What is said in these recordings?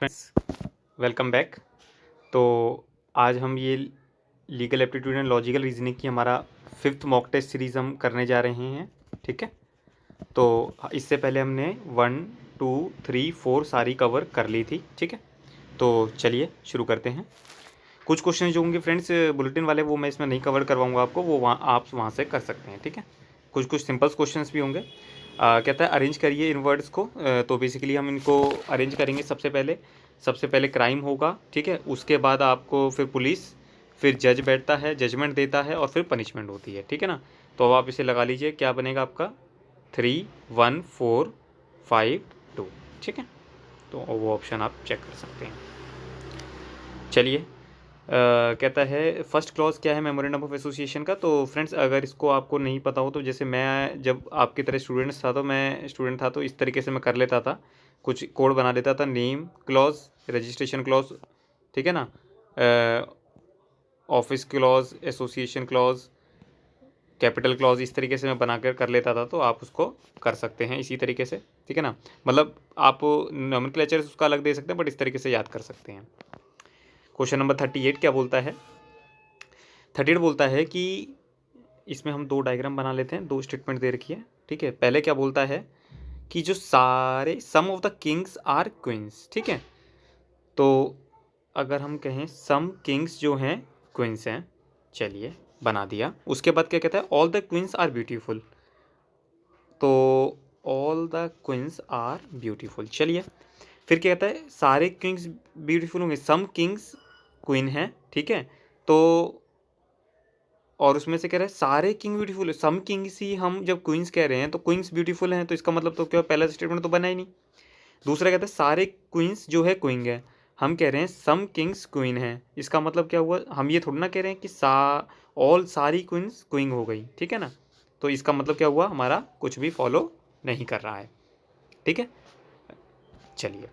Friends, welcome back. तो आज हम ये legal aptitude and logical reasoning की हमारा 5th मॉक टेस्ट सीरीज़ हम करने जा रहे हैं। ठीक है, तो इससे पहले हमने 1, 2, 3, 4 सारी कवर कर ली थी। ठीक है, तो चलिए शुरू करते हैं। कुछ क्वेश्चन जो होंगे फ्रेंड्स बुलेटिन वाले, वो मैं इसमें नहीं कवर करवाऊंगा आपको, वो आप वहाँ से कर सकते हैं। ठीक है, कुछ कुछ सिंपल क्वेश्चंस भी होंगे। कहता है अरेंज करिए इन वर्ड्स को। तो बेसिकली हम इनको अरेंज करेंगे। सबसे पहले क्राइम होगा। ठीक है, उसके बाद आपको फिर पुलिस, फिर जज बैठता है, जजमेंट देता है और फिर पनिशमेंट होती है। ठीक है ना, तो अब आप इसे लगा लीजिए, क्या बनेगा आपका 3, 1, 4, 5, 2। ठीक है, तो वो ऑप्शन आप चेक कर सकते हैं। चलिए, कहता है फर्स्ट क्लॉज क्या है मेमोरेंडम ऑफ एसोसिएशन का। तो फ्रेंड्स, अगर इसको आपको नहीं पता हो तो जैसे मैं जब आपकी तरह स्टूडेंट था तो इस तरीके से मैं कर लेता था, कुछ कोड बना देता था, नेम क्लॉज, रजिस्ट्रेशन क्लॉज, ठीक है ना, office clause, association clause, capital clause, इस तरीके से मैं बनाकर कर लेता था। तो आप उसको कर सकते हैं इसी तरीके से। ठीक है ना, मतलब आप नोमेनक्लेचर उसका अलग दे सकते हैं, बट इस तरीके से याद कर सकते हैं। क्वेश्चन नंबर 38 क्या बोलता है। 38 बोलता है कि इसमें हम दो डायग्राम बना लेते हैं, दो स्टेटमेंट दे रखी है। ठीक है, पहले क्या बोलता है कि जो सारे some of the kings are queens. ठीक है, तो अगर हम कहें सम किंग्स जो हैं क्वींस हैं, चलिए बना दिया। उसके बाद क्या कहता है, all the queens are beautiful. तो all the queens are beautiful. चलिए, फिर क्या कहता है, सारे किंग्स ब्यूटीफुल होंगे, सम किंग्स क्वीन हैं। ठीक है, तो और उसमें से कह रहा है सारे किंग ब्यूटीफुल है। सम किंग्स ही हम जब क्वींस कह रहे हैं तो क्वींस ब्यूटीफुल हैं, तो इसका मतलब तो क्या, पहला स्टेटमेंट तो बना ही नहीं। दूसरा कहता है सारे क्वींस जो है क्वींग है, हम कह रहे हैं सम किंग्स क्वीन है। इसका मतलब क्या हुआ, हम ये थोड़ा ना कह रहे हैं कि ऑल सारी क्वींस क्वींग हो गई। ठीक है ना, तो इसका मतलब क्या हुआ, हमारा कुछ भी फॉलो नहीं कर रहा है। ठीक है, चलिए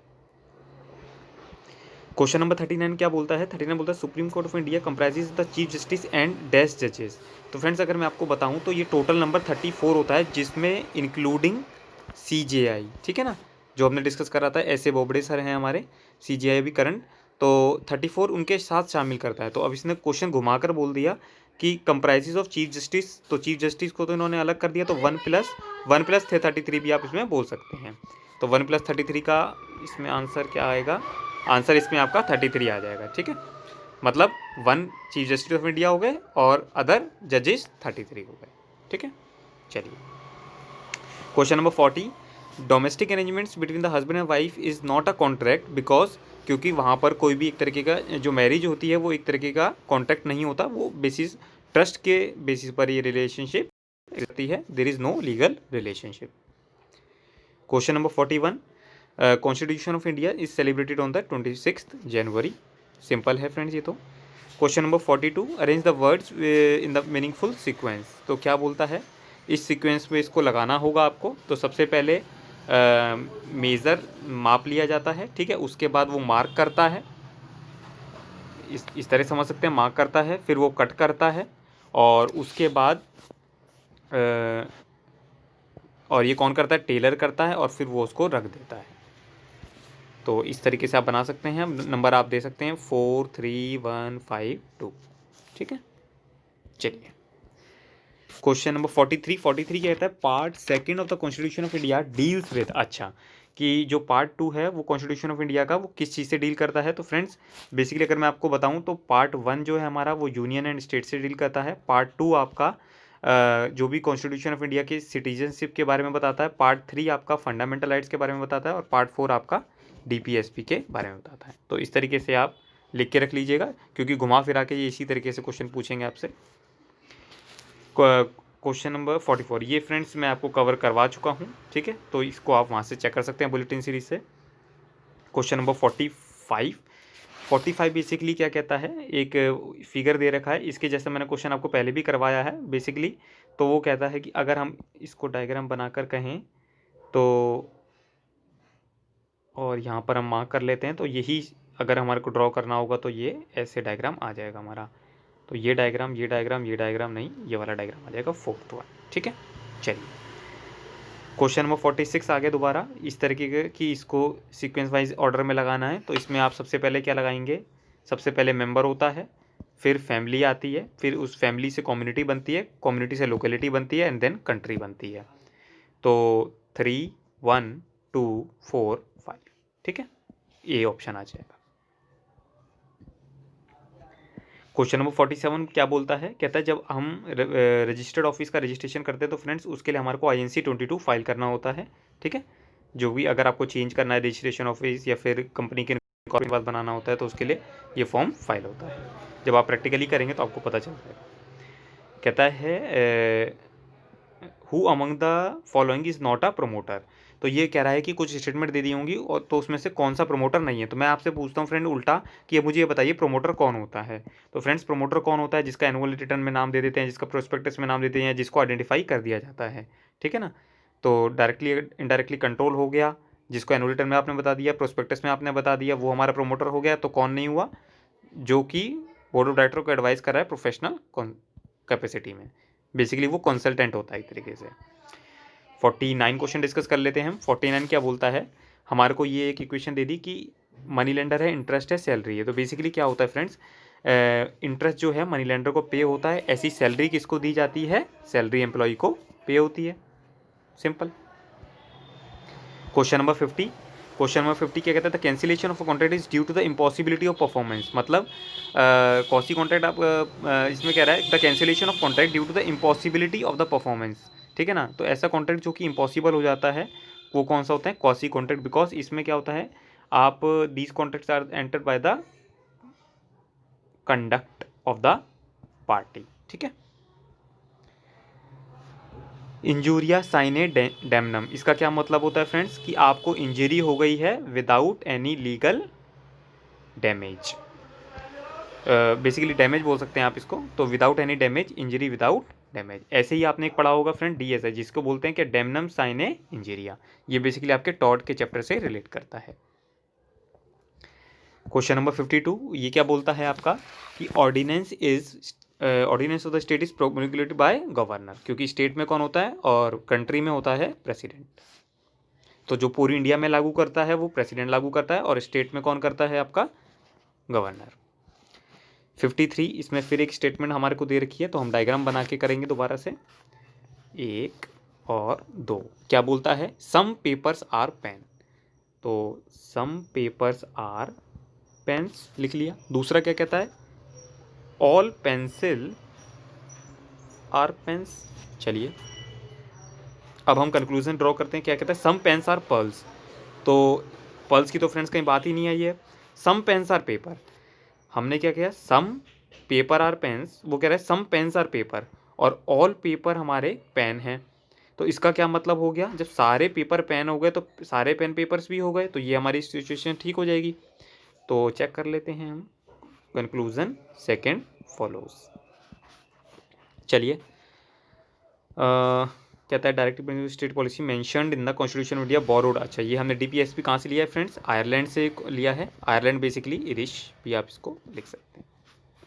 क्वेश्चन नंबर 39 क्या बोलता है। 39 बोलता है supreme court of India comprises the chief justice and dash जजेस। तो फ्रेंड्स, अगर मैं आपको बताऊं तो ये टोटल नंबर 34 होता है, जिसमें इंक्लूडिंग CJI। ठीक है ना, जो हमने डिस्कस करा था, ऐसे बोबड़े सर हैं हमारे, CJI भी करंट, तो 34 उनके साथ शामिल करता है। तो अब इसने क्वेश्चन घुमाकर बोल दिया कि कंप्राइजेज ऑफ चीफ जस्टिस, तो चीफ जस्टिस को तो इन्होंने अलग कर दिया, तो 1 प्लस 33 भी आप इसमें बोल सकते हैं। तो 1 + 33 का इसमें आंसर क्या आएगा, आंसर इसमें आपका 33 आ जाएगा। ठीक है, मतलब 1 चीफ जस्टिस ऑफ इंडिया हो गए और अदर जजेस 33 हो गए। ठीक है, चलिए question number 40, domestic arrangements between the husband and wife is not a contract because, क्योंकि वहाँ पर कोई भी एक तरीके का जो मैरिज होती है वो एक तरीके का कॉन्ट्रैक्ट नहीं होता, वो बेसिस ट्रस्ट के बेसिस पर ये रिलेशनशिप रहती है, there is no legal relationship. Question number 41, constitution of India is celebrated on the 26 January. Simple है फ्रेंड्स ये तो। Question number 42, arrange the words in the meaningful sequence. तो क्या बोलता है, इस सीक्वेंस में इसको लगाना होगा आपको। तो सबसे पहले मेज़र माप लिया जाता है। ठीक है, उसके बाद वो मार्क करता है, इस तरह समझ सकते हैं, मार्क करता है, फिर वो कट करता है, और उसके बाद और ये कौन करता है, टेलर करता है, और फिर वो उसको रख देता है। तो इस तरीके से आप बना सकते हैं। नंबर आप दे सकते हैं 4, 3, 1, 5, 2। ठीक है, चलिए क्वेश्चन नंबर 43 क्या कहता है, part second of the constitution of India deals with. अच्छा, कि जो पार्ट 2 है वो कॉन्स्टिट्यूशन ऑफ इंडिया का, वो किस चीज़ से डील करता है। तो फ्रेंड्स, बेसिकली अगर मैं आपको बताऊं तो पार्ट 1 जो है हमारा, वो यूनियन एंड स्टेट से डील करता है। पार्ट 2 आपका जो भी कॉन्स्टिट्यूशन ऑफ इंडिया की सिटीजनशिप के बारे में बताता है। पार्ट 3 आपका फंडामेंटल राइट्स के बारे में बताता है, और पार्ट 4 आपका DPSP के बारे में बताता है। तो इस तरीके से आप लिख के रख लीजिएगा, क्योंकि घुमा फिरा के ये इसी तरीके से क्वेश्चन पूछेंगे आपसे। क्वेश्चन नंबर 44, ये फ्रेंड्स मैं आपको कवर करवा चुका हूँ। ठीक है, तो इसको आप वहाँ से चेक कर सकते हैं बुलेटिन सीरीज से। क्वेश्चन नंबर 45 बेसिकली क्या कहता है, एक फिगर दे रखा है, इसके जैसे मैंने क्वेश्चन आपको पहले भी करवाया है बेसिकली। तो वो कहता है कि अगर हम इसको डायग्राम बनाकर कहें तो, और यहाँ पर हम मार्क कर लेते हैं, तो यही अगर हमारे को ड्रॉ करना होगा तो ये ऐसे डायग्राम आ जाएगा हमारा। तो ये डायग्राम, ये डायग्राम, ये डायग्राम नहीं, ये वाला डायग्राम आ जाएगा 4th वाला। ठीक है, चलिए क्वेश्चन नंबर 46 आगे दोबारा इस तरीके के कि इसको सीक्वेंस वाइज ऑर्डर में लगाना है। तो इसमें आप सबसे पहले क्या लगाएंगे, सबसे पहले मेंबर होता है, फिर फैमिली आती है, फिर उस फैमिली से कम्युनिटी बनती है, कम्युनिटी से लोकेलिटी बनती है, एंड देन कंट्री बनती है। तो 3, 1, 2, 4, 5, ठीक है, ये ऑप्शन आ जाएगा। क्वेश्चन नंबर 47 क्या बोलता है, कहता है जब हम रजिस्टर्ड ऑफिस का रजिस्ट्रेशन करते हैं तो फ्रेंड्स उसके लिए हमारे को INC 22 फाइल करना होता है, ठीक है। जो भी अगर आपको चेंज करना है रजिस्ट्रेशन ऑफिस या फिर कंपनी के बाद बनाना होता है तो उसके लिए ये फॉर्म फाइल होता है। जब आप प्रैक्टिकली करेंगे तो आपको पता चल जाएगा। कहता है who among the following is not a promoter. तो ये कह रहा है कि कुछ स्टेटमेंट दे दी होंगी और तो उसमें से कौन सा प्रमोटर नहीं है। तो मैं आपसे पूछता हूँ फ्रेंड उल्टा कि अब मुझे ये बताइए प्रमोटर कौन होता है। तो फ्रेंड्स प्रमोटर कौन होता है, जिसका एनुअल रिटर्न में नाम दे देते हैं, जिसका प्रोस्पेक्टस में नाम देते हैं, जिसको आइडेंटिफाई कर दिया जाता है, ठीक है ना। तो डायरेक्टली इनडायरेक्टली कंट्रोल हो गया, जिसको एनुअल रिटर्न में आपने बता दिया, प्रोस्पेक्टस में आपने बता दिया, वो हमारा प्रमोटर हो गया। तो कौन नहीं हुआ, जो कि बोर्ड ऑफ डायरेक्टर को एडवाइस कर रहा है प्रोफेशनल कैपेसिटी में, बेसिकली वो कंसल्टेंट होता है एक तरीके से। 49 क्वेश्चन डिस्कस कर लेते हैं हम। 49 क्या बोलता है, हमारे को ये एक इक्वेशन दे दी कि मनी लेंडर है, इंटरेस्ट है, सैलरी है। तो बेसिकली क्या होता है फ्रेंड्स, इंटरेस्ट जो है मनी लेंडर को पे होता है, ऐसी सैलरी किसको दी जाती है, सैलरी एम्प्लॉय को पे होती है, simple. Question number 50, question number 50 क्या कहता है, the cancellation of a contract is due to the impossibility of performance. मतलब कौन सी कॉन्ट्रैक्ट आप इसमें कह रहा है, the cancellation of contract due to the impossibility of the performance, ठीक है ना। तो ऐसा कॉन्ट्रैक्ट जो कि इम्पॉसिबल हो जाता है वो कौन सा होता है, कॉसी कॉन्ट्रैक्ट। बिकॉज इसमें क्या होता है, आप these contracts are entered by the conduct of the party, ठीक है। इंजूरिया साइने डैमनम, इसका क्या मतलब होता है फ्रेंड्स कि आपको इंजरी हो गई है without any legal damage, basically damage बोल सकते हैं आप इसको। तो without any damage, injury without damage. ऐसे ही आपने एक पढ़ा होगा फ्रेंड DSI, जिसको बोलते हैं कि डैमनम साइने इंजीरिया। ये बेसिकली आपके टॉड के चैप्टर से रिलेट करता है। क्वेश्चन नंबर 52 ये क्या बोलता है आपका कि ordinance of the state is promulgated by governor, क्योंकि स्टेट में कौन होता है और कंट्री में होता है प्रेसिडेंट। तो जो पूरी इंडिया में लागू करता है वो प्रेसिडेंट लागू करता है और स्टेट में कौन करता है, आपका गवर्नर। 53 इसमें फिर एक स्टेटमेंट हमारे को दे रखी है, तो हम डायग्राम बना के करेंगे दोबारा से, 1 और 2। क्या बोलता है, सम पेपर्स आर पेन। तो सम पेपर्स आर पेन्स लिख लिया। दूसरा क्या कहता है, ऑल पेंसिल आर पेन्स। चलिए अब हम कंक्लूजन ड्रॉ करते हैं। क्या कहता है, सम पेन्स आर पर्ल्स। तो पर्ल्स की तो फ्रेंड्स कहीं बात ही नहीं आई है। सम पेन्स आर पेपर, हमने क्या किया, सम पेपर आर पेन्स, वो कह रहा है सम पेन्स आर पेपर, और ऑल पेपर हमारे पेन हैं। तो इसका क्या मतलब हो गया, जब सारे पेपर पेन हो गए तो सारे पेन पेपर्स भी हो गए, तो ये हमारी सिचुएशन ठीक हो जाएगी। तो चेक कर लेते हैं हम, कंक्लूजन सेकंड फॉलोज। चलिए कहता है directive state policy mentioned in the constitution of India borrowed. अच्छा, ये हमने DPSP कहाँ से लिया है फ्रेंड्स, आयरलैंड से लिया है। आयरलैंड बेसिकली इरिश भी आप इसको लिख सकते हैं,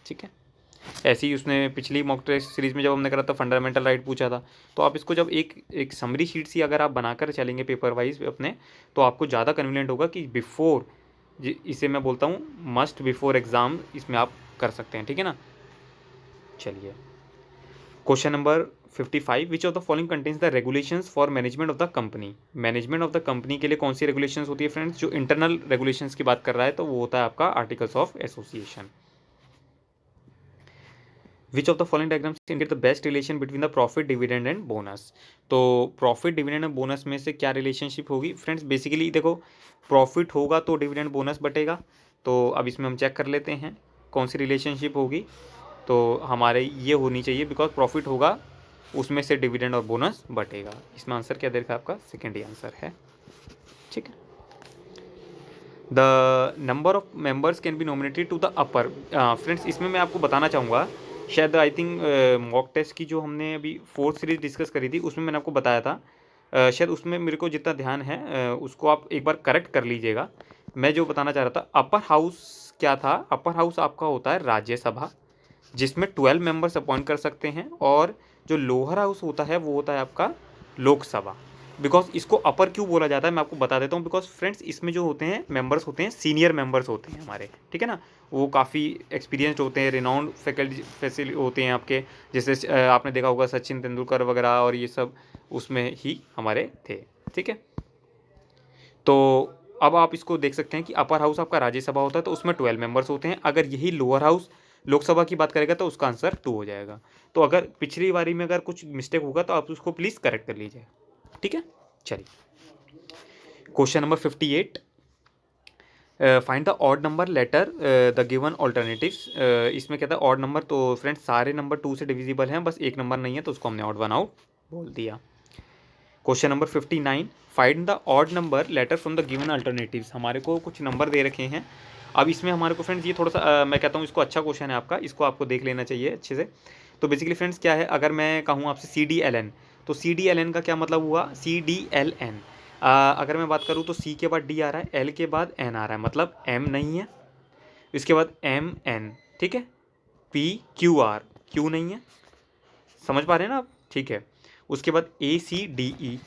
ठीक है। ऐसे ही उसने पिछली मॉक टेस्ट सीरीज में जब हमने करा था फंडामेंटल राइट पूछा था, तो आप इसको जब एक समरी शीट सी अगर आप बनाकर चलेंगे पेपर वाइज अपने, तो आपको ज़्यादा कन्वीनियंट होगा कि बिफोर, इसे मैं बोलता हूँ मस्ट बिफोर एग्ज़ाम, इसमें आप कर सकते हैं, ठीक है ना। चलिए question number 55, which of the following contains the regulations for management of the company. Management of the company के लिए कौन सी रेगुलेशंस होती है फ्रेंड्स, जो इंटरनल रेगुलेशंस की बात कर रहा है तो वो होता है आपका articles of association. Which of the following diagrams indicate the best relation between the profit, dividend and bonus. तो प्रॉफिट, डिविडेंड एंड बोनस में से क्या रिलेशनशिप होगी फ्रेंड्स, बेसिकली देखो प्रॉफिट होगा तो डिविडेंड बोनस बटेगा। तो अब इसमें हम चेक कर लेते हैं कौन सी रिलेशनशिप होगी। तो हमारे ये होनी चाहिए, बिकॉज प्रॉफिट होगा उसमें से डिविडेंड और बोनस बटेगा। इसमें आंसर क्या देखा आपका, सेकेंड ही आंसर है, ठीक है। The number of members can be nominated to the upper. Friends इसमें मैं आपको बताना चाहूँगा, शायद आई थिंक मॉक टेस्ट की जो हमने अभी 4th सीरीज डिस्कस करी थी उसमें मैंने आपको बताया था, शायद उसमें मेरे को जितना ध्यान है उसको आप एक बार करेक्ट कर लीजिएगा। मैं जो बताना चाह रहा था, अपर हाउस क्या था, अपर हाउस आपका होता है राज्यसभा, जिसमें 12 मेंबर्स अपॉइंट कर सकते हैं, और जो लोअर हाउस होता है वो होता है आपका लोकसभा। बिकॉज इसको अपर क्यों बोला जाता है मैं आपको बता देता हूँ। बिकॉज फ्रेंड्स इसमें जो होते हैं मेंबर्स होते हैं सीनियर मेंबर्स होते हैं हमारे, ठीक है ना, वो काफ़ी एक्सपीरियंस्ड होते हैं, रिनाउंड फैसिलिटी होते हैं आपके, जैसे आपने देखा होगा सचिन तेंदुलकर वगैरह और ये सब उसमें ही हमारे थे, ठीक है। तो अब आप इसको देख सकते हैं कि अपर हाउस आपका राज्यसभा होता है तो उसमें 12 मेंबर्स होते हैं। अगर यही लोअर हाउस लोकसभा की बात करेगा तो उसका आंसर 2 हो जाएगा। तो अगर पिछली बारी में अगर कुछ मिस्टेक होगा तो आप उसको प्लीज़ करेक्ट कर लीजिए, ठीक है। चलिए question number 58, find the odd number letter the given alternatives. इसमें कहता है ऑड नंबर, तो फ्रेंड्स सारे नंबर 2 से डिविजिबल हैं, बस एक नंबर नहीं है तो उसको हमने ऑड वन आउट बोल दिया। Question number 59, find the odd number letter from the given alternatives. हमारे को कुछ नंबर दे रखे हैं। अब इसमें हमारे को फ्रेंड्स ये थोड़ा सा मैं कहता हूँ इसको अच्छा क्वेश्चन है आपका, इसको आपको देख लेना चाहिए अच्छे से। तो बेसिकली फ्रेंड्स क्या है, अगर मैं कहूँ आपसे CDLN, तो CDLN का क्या मतलब हुआ, CDLN। अगर मैं बात करूँ तो C के बाद D आ रहा है, L के बाद N आ रहा है, मतलब M नहीं है, इसके बाद MN, ठीक है, PQR, Q नहीं है, समझ पा रहे हैं ना आप, ठीक है। उसके बाद ACDE।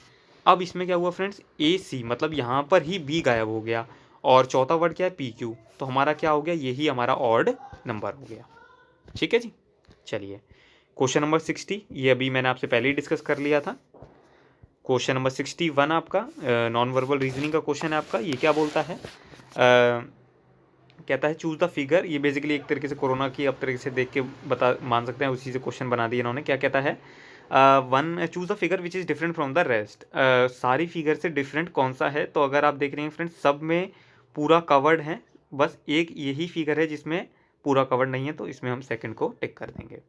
अब इसमें क्या हुआ फ्रेंड्स, AC मतलब यहाँ पर ही B गायब हो गया, और चौथा वर्ड क्या है PQ, तो हमारा क्या हो गया, यही हमारा ऑड नंबर हो गया, ठीक है जी। चलिए क्वेश्चन नंबर 60, ये अभी मैंने आपसे पहले ही डिस्कस कर लिया था। क्वेश्चन नंबर 61 आपका नॉन वर्बल रीजनिंग का क्वेश्चन है आपका। ये क्या बोलता है, कहता है चूज द फिगर। ये बेसिकली एक तरीके से कोरोना की अब तरीके से देख के बता मान सकते हैं, उसी से क्वेश्चन बना दिया इन्होंने। क्या कहता है, one choose the figure which is different from the rest. सारी फिगर से डिफरेंट कौन सा है, तो अगर आप देख रहे हैं फ्रेंड्स सब में पूरा कवर्ड है, बस एक यही फिगर है जिसमें पूरा कवर्ड नहीं है, तो इसमें हम सेकंड को टिक कर देंगे।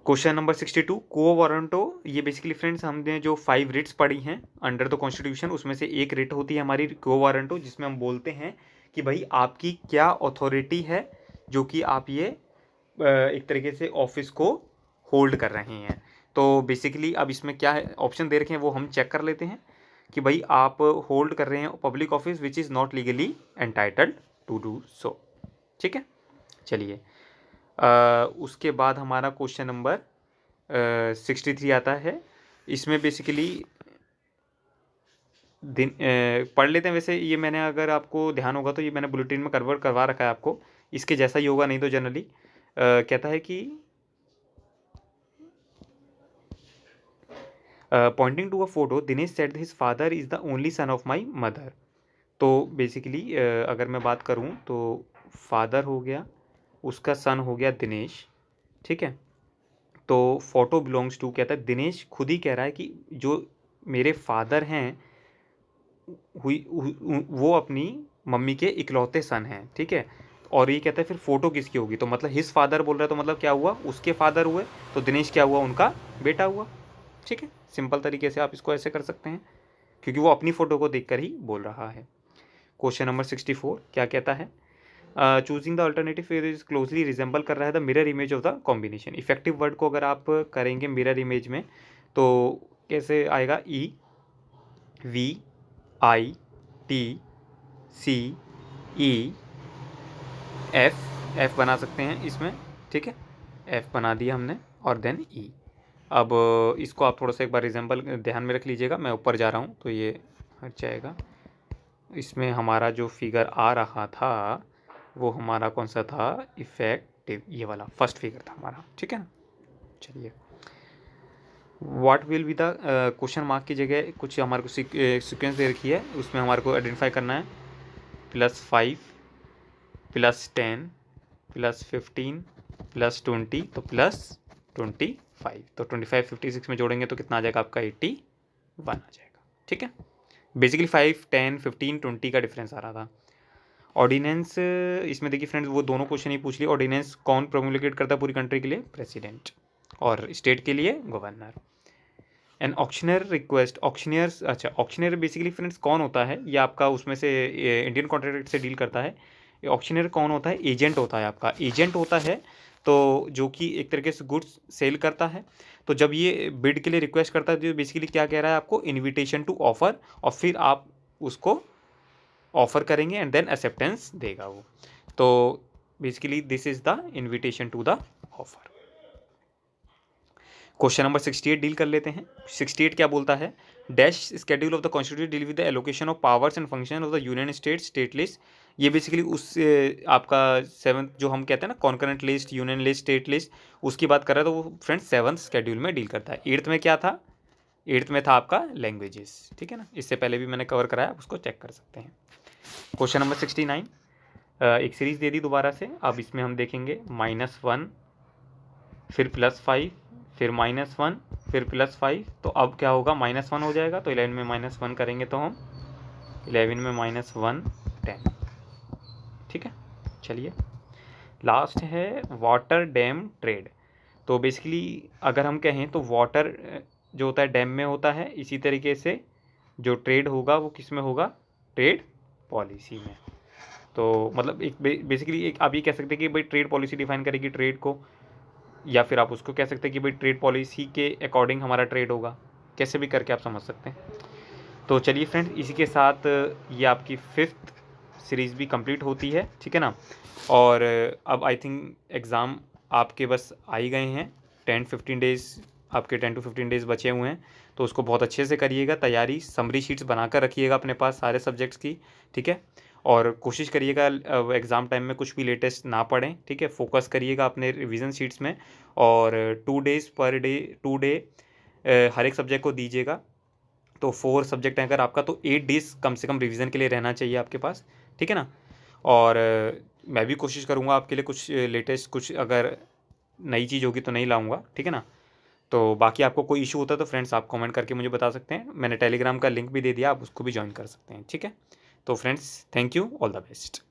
क्वेश्चन नंबर 62, को वारंटो। ये बेसिकली फ्रेंड्स हमने जो 5 रिट्स पढ़ी हैं अंडर द कॉन्स्टिट्यूशन, उसमें से एक रिट होती है हमारी को वारंटो, जिसमें हम बोलते हैं कि भाई आपकी क्या अथॉरिटी है जो कि आप ये एक तरीके से ऑफिस को होल्ड कर रहे हैं। तो बेसिकली अब इसमें क्या है, ऑप्शन दे रखे हैं वो हम चेक कर लेते हैं कि भाई आप होल्ड कर रहे हैं public office which is not legally entitled to do so, ठीक है। चलिए उसके बाद हमारा क्वेश्चन नंबर 63 आता है। इसमें बेसिकली दिन पढ़ लेते हैं। वैसे ये मैंने, अगर आपको ध्यान होगा तो ये मैंने बुलेटिन में कन्वर्ट करवा रखा है आपको, इसके जैसा ही होगा, नहीं तो जनरली कहता है कि pointing to a photo Dinesh said his father is the only son of my mother. तो बेसिकली अगर मैं बात करूँ तो फादर हो गया, उसका सन हो गया दिनेश, ठीक है। तो फोटो बिलोंग्स टू, कहता है दिनेश खुद ही कह रहा है कि जो मेरे फादर हैं वो अपनी मम्मी के इकलौते सन हैं, ठीक है। और ये कहता है फिर फोटो किसकी होगी, तो मतलब हिज फादर बोल रहा है, तो मतलब क्या हुआ, उसके फादर हुए, तो दिनेश क्या हुआ, उनका बेटा हुआ, ठीक है। सिंपल तरीके से आप इसको ऐसे कर सकते हैं, क्योंकि वो अपनी फ़ोटो को देखकर ही बोल रहा है। क्वेश्चन नंबर 64 क्या कहता है, choosing the alternative is closely resemble कर रहा है the mirror image of the combination. Effective word को अगर आप करेंगे मिरर इमेज में तो कैसे आएगा, EVITCEF बना सकते हैं इसमें, ठीक है। F बना दिया हमने और देन E। अब इसको आप थोड़ा सा एक बार रिजेंबल ध्यान में रख लीजिएगा, मैं ऊपर जा रहा हूँ तो ये हट जाएगा। इसमें हमारा जो फिगर आ रहा था वो हमारा कौन सा था, इफेक्टिव, ये वाला फर्स्ट फिगर था हमारा, ठीक है ना। चलिए what will be the, question mark की जगह कुछ हमारे को सीक्वेंस दे रखी है, उसमें हमारे को आइडेंटिफाई करना है, +5 +10 +15 +20 तो +25, तो 25 56 में जोड़ेंगे तो कितना आ जाएगा आपका 81 आ जाएगा, ठीक है। बेसिकली 5 10 15 20 का डिफरेंस आ रहा था। ऑर्डिनेंस, इसमें देखिए फ्रेंड्स वो दोनों क्वेश्चन ही पूछ लिए। ऑर्डिनेंस कौन प्रोमोलिकेट करता है पूरी कंट्री के लिए, प्रेसिडेंट, और स्टेट के लिए गवर्नर। एन ऑक्शनर रिक्वेस्ट, ऑक्शनियर्स, अच्छा ऑक्शनर बेसिकली फ्रेंड्स कौन होता है, ये आपका उसमें से इंडियन कॉन्ट्रैक्ट से डील करता है। ऑक्शनर कौन होता है, एजेंट होता है, आपका एजेंट होता है, तो जो कि एक तरीके से गुड्स सेल करता है। तो जब ये बिड के लिए रिक्वेस्ट करता है तो बेसिकली क्या कह रहा है आपको, इन्विटेशन टू ऑफर, और फिर आप उसको ऑफर करेंगे एंड देन एक्सेप्टेंस देगा वो। तो basically this is the invitation to the offer. Question number 68 deal कर लेते हैं। 68 क्या बोलता है, dash schedule of the constitution deal with the allocation of powers and function of the union state state list. ये बेसिकली उस आपका seventh जो हम कहते हैं ना concurrent list, union list, state list, उसकी बात कर रहा है। तो वो फ्रेंड्स सेवन्थ स्केड्यूल में डील करता है। एट्थ में क्या था, एट्थ में था आपका लैंग्वेजेस, ठीक है ना, इससे पहले भी मैंने कवर कराया, उसको चेक कर सकते हैं। क्वेश्चन नंबर 69, एक सीरीज दे दी दोबारा से। अब इसमें हम देखेंगे -1 फिर +5 फिर -1 फिर +5। तो अब क्या होगा, -1 हो जाएगा, तो 11 में -1 करेंगे तो हम 11 में -1 10, ठीक है। चलिए लास्ट है वाटर डैम ट्रेड। तो बेसिकली अगर हम कहें तो वाटर जो होता है डैम में होता है, इसी तरीके से जो ट्रेड होगा वो किस में होगा, ट्रेड पॉलिसी में। तो मतलब एक बेसिकली एक आप ये कह सकते हैं कि भाई ट्रेड पॉलिसी डिफाइन करेगी ट्रेड को, या फिर आप उसको कह सकते हैं कि भाई ट्रेड पॉलिसी के अकॉर्डिंग हमारा ट्रेड होगा, कैसे भी करके आप समझ सकते हैं। तो चलिए फ्रेंड्स, इसी के साथ ये आपकी 5th सीरीज़ भी कंप्लीट होती है, ठीक है ना। और अब आई थिंक एग्ज़ाम आपके बस आ ही गए हैं, 10-15 डेज़ आपके 10 to 15 डेज़ बचे हुए हैं। तो उसको बहुत अच्छे से करिएगा तैयारी, समरी शीट्स बनाकर रखिएगा अपने पास सारे सब्जेक्ट्स की, ठीक है। और कोशिश करिएगा एग्ज़ाम टाइम में कुछ भी लेटेस्ट ना पढ़ें, ठीक है। फोकस करिएगा अपने रिवीजन शीट्स में, और 2 डेज़ पर डे 2 डे हर एक सब्जेक्ट को दीजिएगा। तो 4 सब्जेक्ट है अगर आपका, तो 8 डेज़ कम से कम रिवीजन के लिए रहना चाहिए आपके पास, ठीक है ना। और मैं भी कोशिश करूँगा आपके लिए कुछ लेटेस्ट, कुछ अगर नई चीज़ होगी तो नहीं लाऊँगा, ठीक है ना। तो बाकी आपको कोई इशू होता है तो फ्रेंड्स आप कमेंट करके मुझे बता सकते हैं। मैंने टेलीग्राम का लिंक भी दे दिया, आप उसको भी ज्वाइन कर सकते हैं, ठीक है। तो friends thank you, all the best.